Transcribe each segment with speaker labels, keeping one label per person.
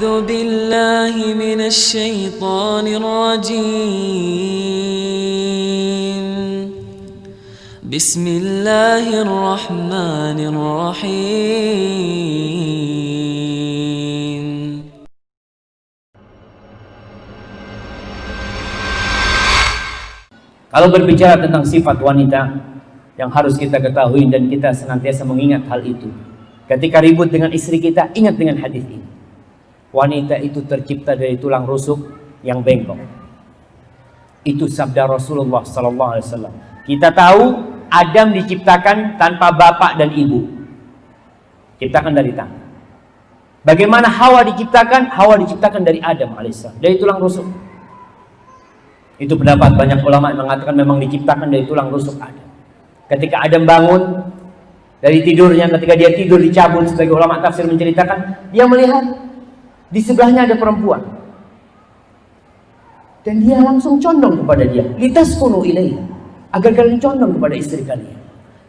Speaker 1: أعوذ بالله من الشيطان الرجيم بسم الله الرحمن الرحيم.
Speaker 2: Kalau berbicara tentang sifat wanita yang harus kita ketahui dan kita senantiasa mengingat hal itu. Ketika ribut dengan istri kita, ingat dengan hadis ini. Wanita itu tercipta dari tulang rusuk yang bengkok. Itu sabda Rasulullah SAW. Kita tahu Adam diciptakan tanpa bapak dan ibu. Ciptakan dari tangan. Bagaimana Hawa diciptakan? Hawa diciptakan dari Adam AS, dari tulang rusuk. Itu pendapat banyak ulama yang mengatakan memang diciptakan dari tulang rusuk Adam. Ketika Adam bangun dari tidurnya, ketika dia tidur dicabut, sebagai ulama tafsir menceritakan, dia melihat di sebelahnya ada perempuan. Dan dia langsung condong kepada dia. Litaskunu ilaiha, agar kalian condong kepada istri kalian.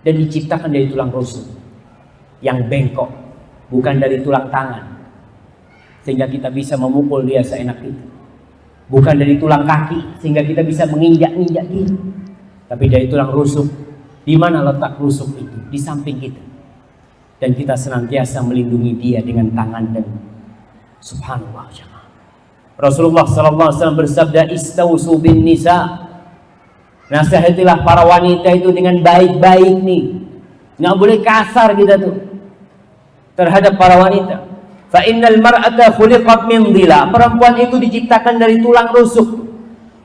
Speaker 2: Dan diciptakan dari tulang rusuk yang bengkok, bukan dari tulang tangan. Sehingga kita bisa memukul dia seenak itu. Bukan dari tulang kaki, sehingga kita bisa menginjak-injak dia. Tapi dari tulang rusuk. Di mana letak rusuk itu? Di samping kita. Dan kita senantiasa melindungi dia dengan tangan dan subhanallah jemaah. Rasulullah SAW bersabda, istausu bin nisa. Nasihatilah para wanita itu dengan baik-baik nih. Nggak boleh kasar kita tuh terhadap para wanita. Fa innal mar'ata khuliqat min dhila. Perempuan itu diciptakan dari tulang rusuk.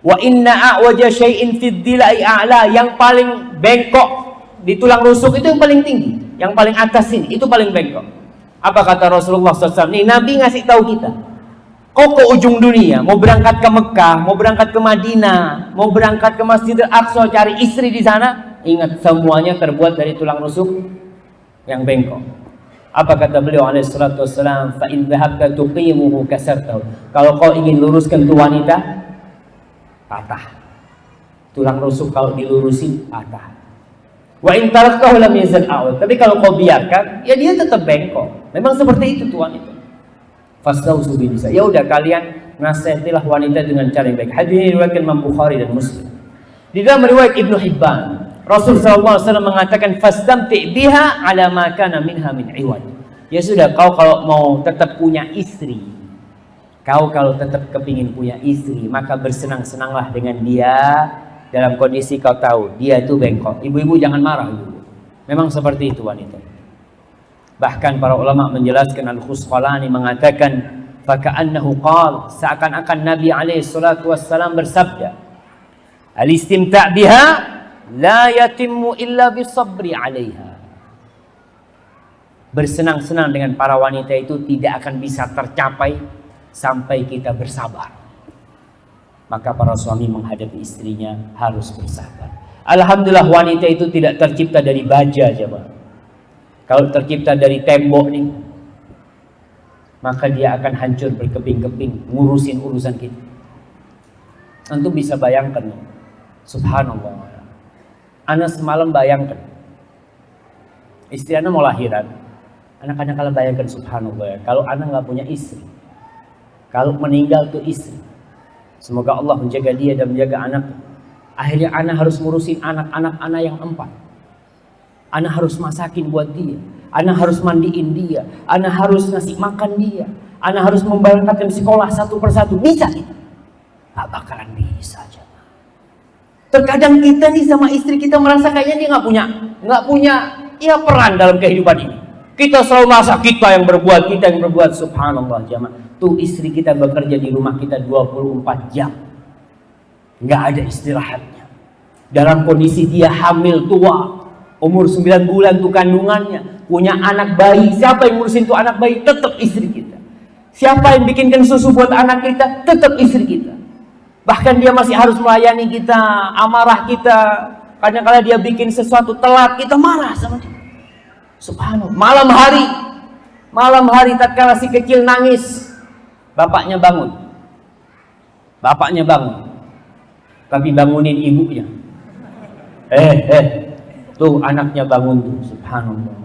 Speaker 2: Wa inna a'waja syai'in fid dhila'i a'la. Yang paling bengkok di tulang rusuk itu yang paling tinggi, yang paling atas ini, itu paling bengkok. Apa kata Rasulullah SAW? Nih Nabi ngasih tahu kita, kau ke ujung dunia, mau berangkat ke Mekah, mau berangkat ke Madinah, mau berangkat ke Masjidil Aqsa, cari istri di sana, ingat semuanya terbuat dari tulang rusuk yang bengkok. Apa kata beliau alaihi salatu wassalam? Fa in dhahabta tuqimuhu kasartahu. Kalau kau ingin luruskan tu wanita, patah. Tulang rusuk kalau dilurusin patah. Wa in taraktahu lam yazal a'ud. Tapi kalau kau biarkan, ya dia tetap bengkok. Memang seperti itu tu wanita. Fastausu bin nisa. Ya udah kalian nasihatilah wanita dengan cara yang baik. Hadis ini diriwayatkan Imam Bukhari dan Muslim. Di dalam riwayat Ibnu Hibban, Rasul SAW mengatakan fastamti biha ala ma kana minha min iwad. Ya sudah, kau kalau mau tetap punya istri, kau kalau tetap kepingin punya istri, maka bersenang-senanglah dengan dia dalam kondisi kau tahu dia itu bengkok. Ibu-ibu jangan marah, ibu. Memang seperti itu wanita. Bahkan para ulama menjelaskan, Al-Khusqalani mengatakan faka'annahu qala, seakan-akan Nabi alaihi salatu wassalam bersabda, al-istimta' biha la yatimmu illa bisabri 'alaiha. Bersenang-senang dengan para wanita itu tidak akan bisa tercapai sampai kita bersabar. Maka para suami menghadapi istrinya harus bersabar. Alhamdulillah wanita itu tidak tercipta dari baja jemaah. Kalau tercipta dari tembok nih, maka dia akan hancur berkeping-keping ngurusin urusan kita. Antum bisa bayangkan, subhanallah. Ana semalam bayangkan, istri ana mau lahiran. Anak-anak kalau bayangkan subhanallah, kalau ana nggak punya istri, kalau meninggal tuh istri, semoga Allah menjaga dia dan menjaga anak. Akhirnya ana harus ngurusin anak-anak ana yang 4. Ana harus masakin buat dia, ana harus mandiin dia, ana harus ngasih makan dia, ana harus memberangkatkan sekolah satu persatu. Bisa gitu? Gak bakalan bisa aja. Terkadang kita nih sama istri kita merasa kayaknya dia nggak punya ya peran dalam kehidupan ini. Kita selalu merasa kita yang berbuat, subhanallah jamaah. Tuh istri kita bekerja di rumah kita 24 jam. Nggak ada istirahatnya. Dalam kondisi dia hamil tua, umur 9 bulan tuh kandungannya, punya anak bayi. Siapa yang ngurusin tuh anak bayi? Tetap istri kita. Siapa yang bikinkan susu buat anak kita? Tetap istri kita. Bahkan dia masih harus melayani kita, amarah kita. Kadang-kadang dia bikin sesuatu telat, kita marah sama dia. Subhanallah. Malam hari tatkala si kecil nangis, bapaknya bangun. Tapi bangunin ibunya. Tuh anaknya bangun tuh, subhanallah.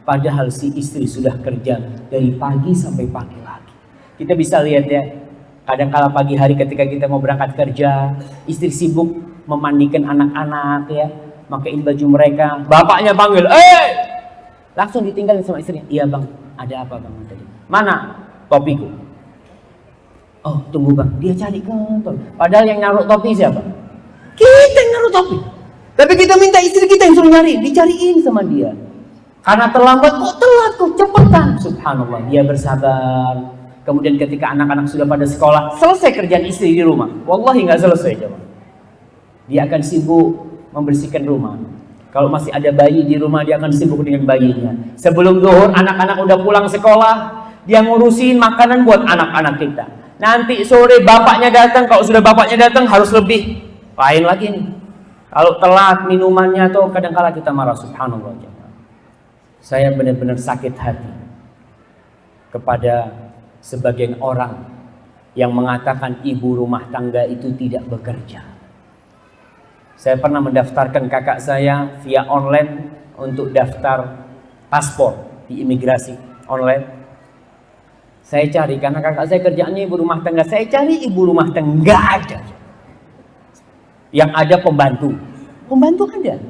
Speaker 2: Padahal si istri sudah kerja dari pagi sampai pagi lagi. Kita bisa lihat ya, kadang-kala pagi hari ketika kita mau berangkat kerja, istri sibuk memandikan anak-anak ya, makain baju mereka, bapaknya panggil, langsung ditinggalin sama istrinya. Iya bang, ada apa bang tadi? Mana topiku? Oh tunggu bang, dia cari ke topi. Padahal yang naruh topi siapa? Kita yang naruh topi. Tapi kita minta istri kita yang suruh nyari, dicariin sama dia. Karena terlambat, kok cepetan. Subhanallah, dia bersabar. Kemudian ketika anak-anak sudah pada sekolah, selesai kerjaan istri di rumah. Wallahi nggak selesai jemaah. Dia akan sibuk membersihkan rumah. Kalau masih ada bayi di rumah, dia akan sibuk dengan bayinya. Sebelum zuhur, anak-anak udah pulang sekolah, dia ngurusin makanan buat anak-anak kita. Nanti sore bapaknya datang, kalau sudah bapaknya datang harus lebih. Lain lagi nih. Kalau telat minumannya tuh kadang-kala kita marah. Subhanallah jemaah. Saya benar-benar sakit hati kepada sebagian orang yang mengatakan ibu rumah tangga itu tidak bekerja. Saya pernah mendaftarkan kakak saya via online untuk daftar paspor di imigrasi online. Saya cari, karena kakak saya kerjaannya ibu rumah tangga. Saya cari ibu rumah tangga, nggak ada. Yang ada pembantu. Pembantu ada.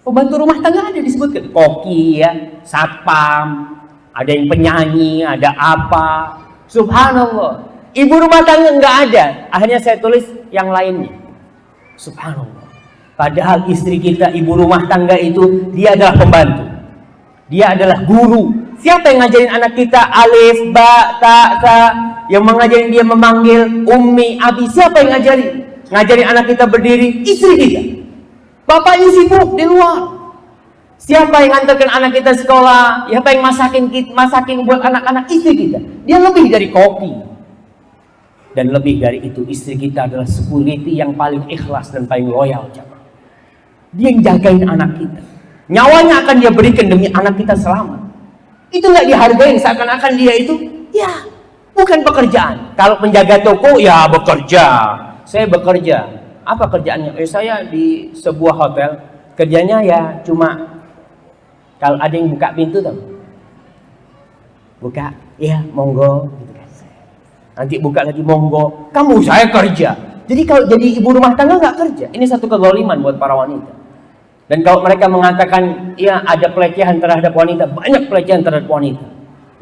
Speaker 2: Pembantu rumah tangga ada disebutkan. Koki ya, satpam, ada yang penyanyi, ada apa. Subhanallah. Ibu rumah tangga nggak ada. Akhirnya saya tulis yang lainnya. Subhanallah. Padahal istri kita, ibu rumah tangga itu, dia adalah pembantu. Dia adalah guru. Siapa yang ngajarin anak kita alif, ba, ta, sa? Yang mengajarin dia memanggil ummi, abi. Siapa yang ngajarin? Ngajarin anak kita berdiri, istri kita. Bapaknya sibuk di luar. Siapa yang ngantarkan anak kita sekolah? Siapa yang masakin buat anak-anak? Istri kita. Dia lebih dari koki. Dan lebih dari itu, istri kita adalah security yang paling ikhlas dan paling loyal. Dia yang jagain anak kita. Nyawanya akan dia berikan demi anak kita selamat. Itu nggak dihargain, seakan-akan dia itu, ya bukan pekerjaan. Kalau penjaga toko, ya bekerja. Saya bekerja. Apa kerjaannya? Saya di sebuah hotel. Kerjanya ya cuma kalau ada yang buka pintu tuh, buka, ya monggo. Gitu kan. Nanti buka lagi monggo. Kamu saya kerja. Jadi kalau jadi ibu rumah tangga nggak kerja. Ini satu kezaliman buat para wanita. Dan kalau mereka mengatakan ya ada pelecehan terhadap wanita, banyak pelecehan terhadap wanita.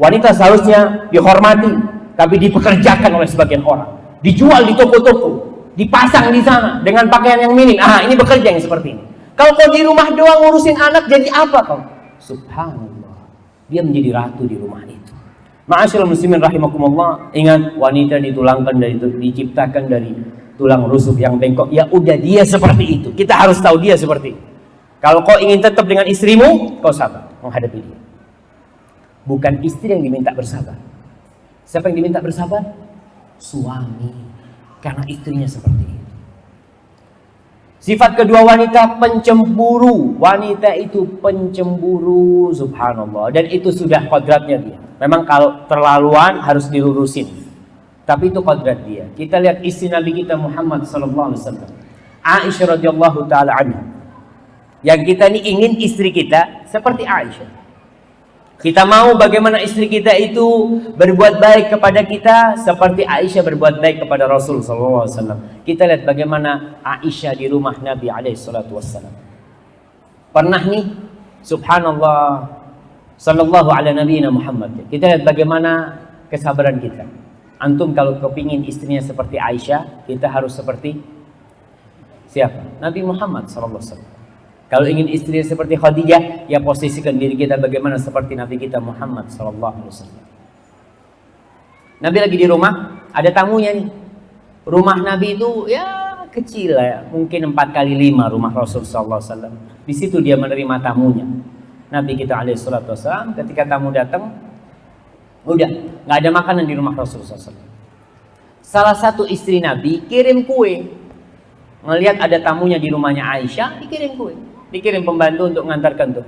Speaker 2: Wanita seharusnya dihormati, tapi dipekerjakan oleh sebagian orang. Dijual di toko-toko, dipasang di sana dengan pakaian yang minim. Ini bekerja yang seperti ini. Kalau kau di rumah doang ngurusin anak, jadi apa kau? Subhanallah. Dia menjadi ratu di rumah itu. Ma'asyiral muslimin rahimakumullah, ingat wanita diciptakan dari tulang rusuk yang bengkok. Ya udah, dia seperti itu. Kita harus tahu dia seperti itu. Kalau kau ingin tetap dengan istrimu, kau sabar menghadapi dia. Bukan istri yang diminta bersabar. Siapa yang diminta bersabar? Suami. Karena istrinya seperti itu. Sifat kedua wanita, pencemburu. Wanita itu pencemburu, subhanallah. Dan itu sudah kodratnya dia. Memang kalau terlaluan harus dilurusin. Tapi itu kodrat dia. Kita lihat istri Nabi kita Muhammad SAW. Aisyah radhiyallahu ta'ala anha. Yang kita ini ingin istri kita seperti Aisyah. Kita mau bagaimana istri kita itu berbuat baik kepada kita seperti Aisyah berbuat baik kepada Rasul SAW. Kita lihat bagaimana Aisyah di rumah Nabi SAW. Pernah nih, subhanallah, sallallahu ala nabiyina Muhammad. Kita lihat bagaimana kesabaran kita. Antum kalau kepingin istrinya seperti Aisyah, kita harus seperti siapa? Nabi Muhammad SAW. Kalau ingin istrinya seperti Khadijah, ya posisikan diri kita bagaimana seperti Nabi kita Muhammad SAW. Nabi lagi di rumah, ada tamunya nih. Rumah Nabi itu ya kecil ya, mungkin 4x5 rumah Rasul SAW. Di situ dia menerima tamunya. Nabi kita SAW, ketika tamu datang, udah nggak ada makanan di rumah Rasul SAW. Salah satu istri Nabi kirim kue. Ngelihat ada tamunya di rumahnya Aisyah, dikirim kue. Dikirim pembantu untuk mengantarkan tuh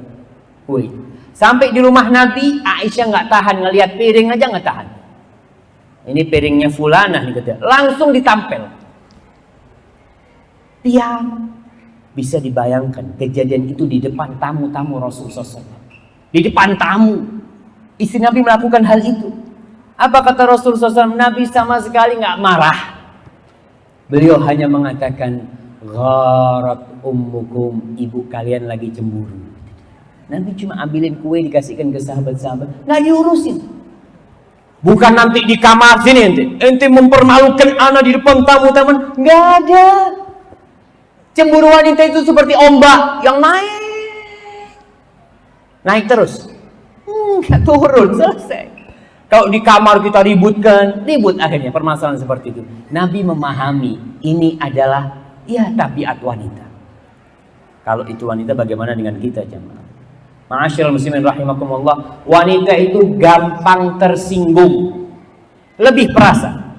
Speaker 2: kue. Sampai di rumah Nabi, Aisyah nggak tahan ngelihat piring aja nggak tahan. Ini piringnya fulanah nih katanya. Langsung ditampel. Tiang. Bisa dibayangkan kejadian itu di depan tamu-tamu Rasulullah SAW. Di depan tamu. Istri Nabi melakukan hal itu. Apa kata Rasulullah SAW? Nabi sama sekali nggak marah. Beliau hanya mengatakan, gharat ummukum, ibu kalian lagi cemburu. Nabi cuma ambilin kue dikasihkan ke sahabat-sahabat, nggak diurusin. Bukan nanti di kamar sini ente mempermalukan anak di depan tamu-tamu, nggak ada. Cemburu wanita itu seperti ombak yang naik terus, nggak turun, selesai. Kalau di kamar kita ribut akhirnya permasalahan seperti itu. Nabi memahami ini adalah tabiat wanita. Kalau itu wanita, bagaimana dengan kita, jemaah? Ma'asyiral muslimin rahimakumullah, wanita itu gampang tersinggung, lebih perasa.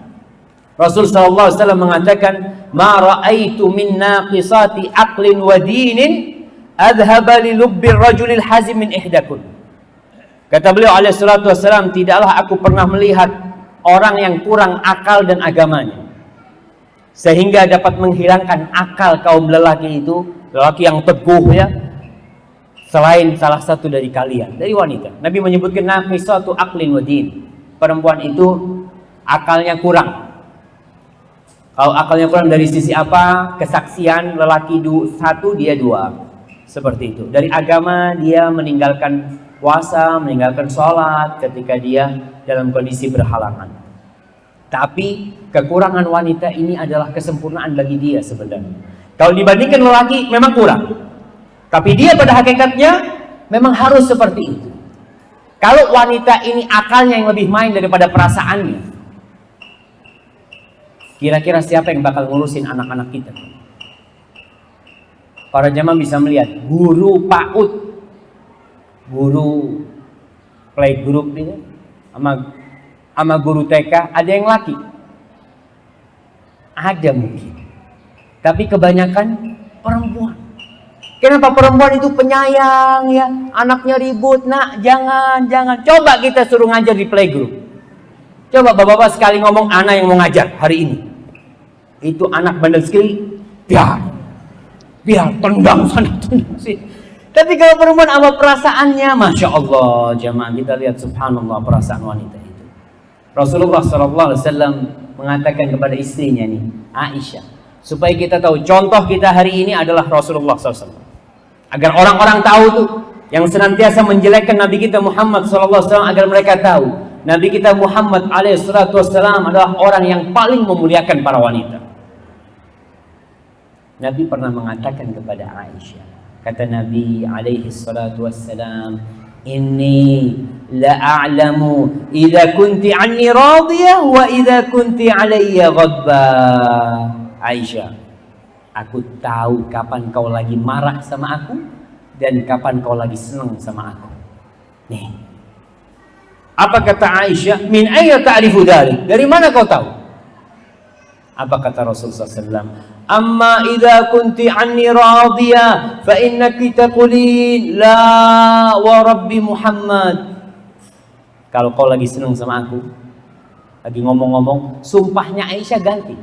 Speaker 2: Rasul sallallahu alaihi wasallam mengatakan, "Ma ra'aitu min naqisati aqlin wa dinin adhaba li lubbi ar-rajulil hazim min ihdakun." Kata beliau alaihi salatu wasallam, tidaklah aku pernah melihat orang yang kurang akal dan agamanya sehingga dapat menghilangkan akal kaum lelaki itu, lelaki yang teguh ya, selain salah satu dari kalian, dari wanita. Nabi menyebutkan naqisatu aqlin wa din. Perempuan itu akalnya kurang. Kalau akalnya kurang dari sisi apa? Kesaksian, lelaki satu, dia dua. Seperti itu. Dari agama, dia meninggalkan puasa, meninggalkan sholat ketika dia dalam kondisi berhalangan. Tapi kekurangan wanita ini adalah kesempurnaan bagi dia sebenarnya. Kalau dibandingkan lelaki memang kurang, tapi dia pada hakikatnya memang harus seperti itu. Kalau wanita ini akalnya yang lebih main daripada perasaannya, kira-kira siapa yang bakal ngurusin anak-anak kita? Para jamaah bisa melihat guru PAUD, guru playgroup ini, sama guru TK, ada yang laki? Ada mungkin, tapi kebanyakan perempuan. Kenapa perempuan itu penyayang ya? Anaknya ribut, nak jangan. Coba kita suruh ngajar di playgroup. Coba bapak-bapak sekali ngomong anak yang mau ngajar hari ini. Itu anak bandel sekali, biar tendang sana tendang sini. Tapi kalau perempuan apa perasaannya, masya Allah, jamaah kita lihat subhanallah perasaan wanita itu. Rasulullah SAW mengatakan kepada istrinya nih, Aisyah, supaya kita tahu contoh kita hari ini adalah Rasulullah SAW. Agar orang-orang tahu tuh yang senantiasa menjelekkan Nabi kita Muhammad SAW, agar mereka tahu Nabi kita Muhammad SAW adalah orang yang paling memuliakan para wanita. Nabi pernah mengatakan kepada Aisyah, kata Nabi SAW, inni la'a'lamu idza kunti anni radiyah wa idza kunti alayya ghadba. Aisyah, aku tahu kapan kau lagi marah sama aku dan kapan kau lagi senang sama aku. Nih, apa kata Aisyah? Min ayya ta'rifu dzalik? Dari mana kau tahu? Apa kata Rasulullah SAW? Amma idza kunti anni radiyah fa innaki taqulin la wa rabbi Muhammad. Kalau kau lagi senang sama aku, lagi ngomong-ngomong, sumpahnya Aisyah ganti,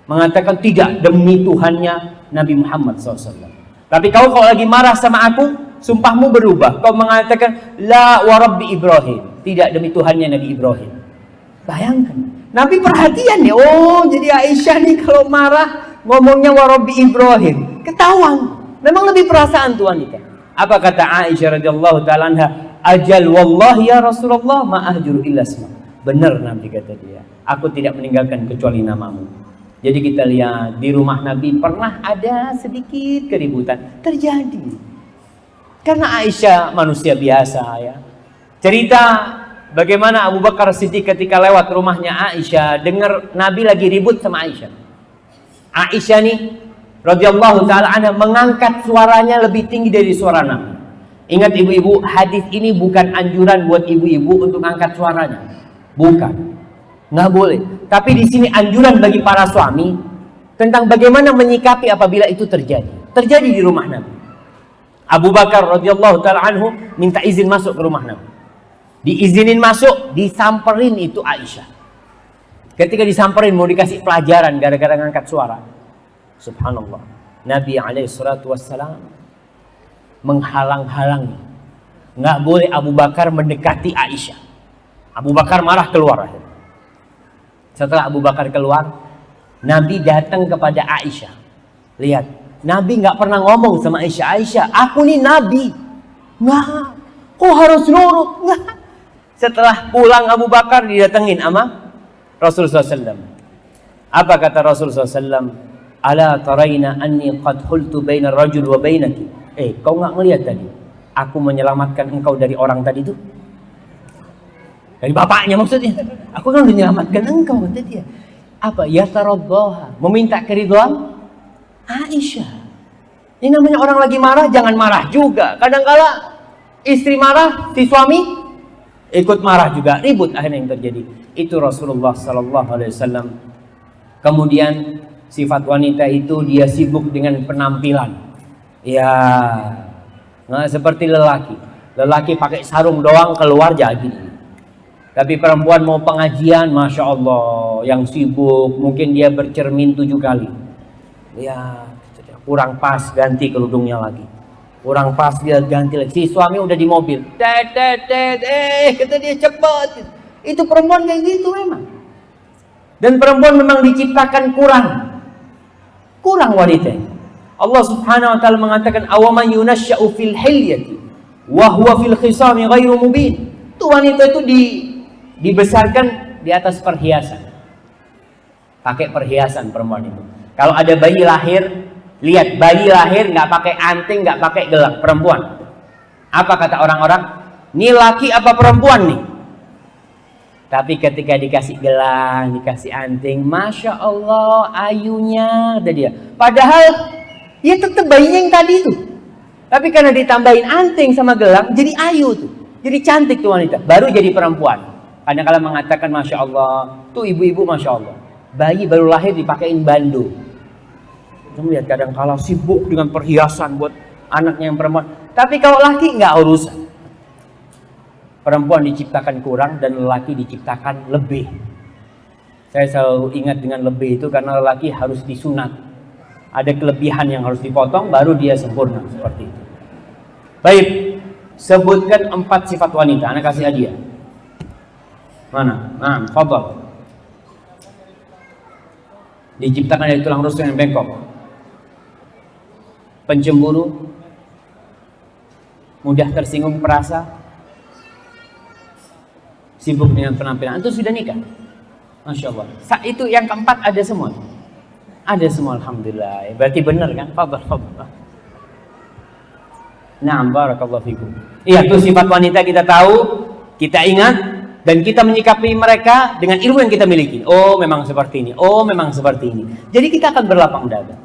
Speaker 2: mengatakan tidak, demi Tuhannya Nabi Muhammad SAW. Tapi kalau lagi marah sama aku, sumpahmu berubah, kau mengatakan la wa rabbi Ibrahim, tidak, demi Tuhannya Nabi Ibrahim. Bayangkan, Nabi perhatian ya. Oh, jadi Aisyah nih kalau marah ngomongnya wa rabbi Ibrahim, ketahuan memang lebih perasaan tuh wanita. Apa kata Aisyah radhiyallahu taala anha? Ajal wallahi ya Rasulullah ma ahjuru illa isma. Benar Nabi kata dia, aku tidak meninggalkan kecuali namamu. Jadi kita lihat di rumah Nabi pernah ada sedikit keributan terjadi karena Aisyah manusia biasa ya. Cerita bagaimana Abu Bakar Siddiq ketika lewat rumahnya Aisyah, dengar Nabi lagi ribut sama Aisyah. Aisyah nih radhiyallahu taala anha mengangkat suaranya lebih tinggi dari suara Nabi. Ingat ibu-ibu, hadis ini bukan anjuran buat ibu-ibu untuk angkat suaranya. Bukan. Nggak boleh. Tapi di sini anjuran bagi para suami tentang bagaimana menyikapi apabila itu terjadi. Terjadi di rumah Nabi. Abu Bakar radhiyallahu taala anhu minta izin masuk ke rumah Nabi. Diizinin masuk, disamperin itu Aisyah. Ketika disamperin mau dikasih pelajaran gara-gara ngangkat suara. Subhanallah. Nabi SAW menghalang-halangi. Nggak boleh Abu Bakar mendekati Aisyah. Abu Bakar marah, keluar. Setelah Abu Bakar keluar, Nabi datang kepada Aisyah. Lihat, Nabi nggak pernah ngomong sama Aisyah, Aisyah, aku nih Nabi. Nggak, kok harus nurut? Nggak. Setelah pulang Abu Bakar, didatengin sama Rasulullah SAW. Apa kata Rasulullah SAW? Ala taraina anni qad hultu baina rajul wa bainaki. Kau nggak ngelihat tadi? Aku menyelamatkan engkau dari orang tadi itu. Dari bapaknya maksudnya. Aku kan udah menyelamatkan engkau, kata dia. Apa? Ya taraddaha, meminta keridhaan Aisyah. Ini namanya orang lagi marah, jangan marah juga. Kadang-kala istri marah, si suami ikut marah juga, ribut akhirnya yang terjadi. Itu Rasulullah sallallahu alaihi wasallam. Kemudian sifat wanita itu dia sibuk dengan penampilan. Ya, nggak seperti lelaki. Lelaki pakai sarung doang keluar jadi. Tapi perempuan mau pengajian, Masya Allah, yang sibuk, mungkin dia bercermin 7 kali. Ya, kurang pas, ganti kerudungnya lagi. Kurang pas, dia ganti lagi. Si suami udah di mobil. Kata dia cepat. Itu perempuan kayak gitu memang. Dan perempuan memang diciptakan kurang wanita. Allah Subhanahu wa taala mengatakan awaman yunasya'u fil hilyati wa huwa fil khisami ghairu mubin. Itu wanita itu dibesarkan di atas perhiasan. Pakai perhiasan perempuan itu. Kalau ada bayi lahir, lihat bayi lahir nggak pakai anting, nggak pakai gelang, perempuan. Apa kata orang-orang? Ini laki apa perempuan nih? Tapi ketika dikasih gelang, dikasih anting, Masya Allah, ayunya, ada dia. Padahal ya tetap bayinya yang tadi itu. Tapi karena ditambahin anting sama gelang, jadi ayu tuh. Jadi cantik tuh wanita. Baru jadi perempuan. Kadang-kadang mengatakan Masya Allah. Tuh ibu-ibu Masya Allah. Bayi baru lahir dipakein bandu. Kamu lihat kadang-kadang sibuk dengan perhiasan buat anaknya yang perempuan. Tapi kalau laki nggak urusan. Perempuan diciptakan kurang dan lelaki diciptakan lebih. Saya selalu ingat dengan lebih itu karena lelaki harus disunat. Ada kelebihan yang harus dipotong baru dia sempurna seperti itu. Baik, sebutkan 4 sifat wanita. Anak kasih hadiah. Mana? Nah, fadhal. Diciptakan dari tulang rusuk yang bengkok. Pencemburu, mudah tersinggung perasa, sibuk dengan penampilan. Itu sudah nikah. Masya Allah. Saat itu yang keempat ada semua. Ada semua, alhamdulillah. Berarti benar kan? Fadhal. Na'am, barakallahu fikum. Iya, itu sifat wanita kita tahu, kita ingat. Dan kita menyikapi mereka dengan ilmu yang kita miliki. Oh, memang seperti ini. Oh, memang seperti ini. Jadi kita akan berlapang dada.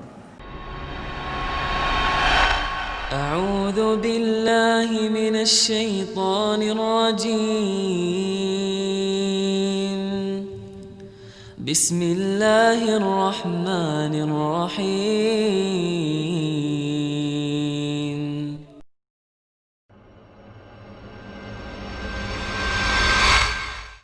Speaker 1: A'udzu billahi minasy syaithanir rajim. Bismillahirrahmanirrahim.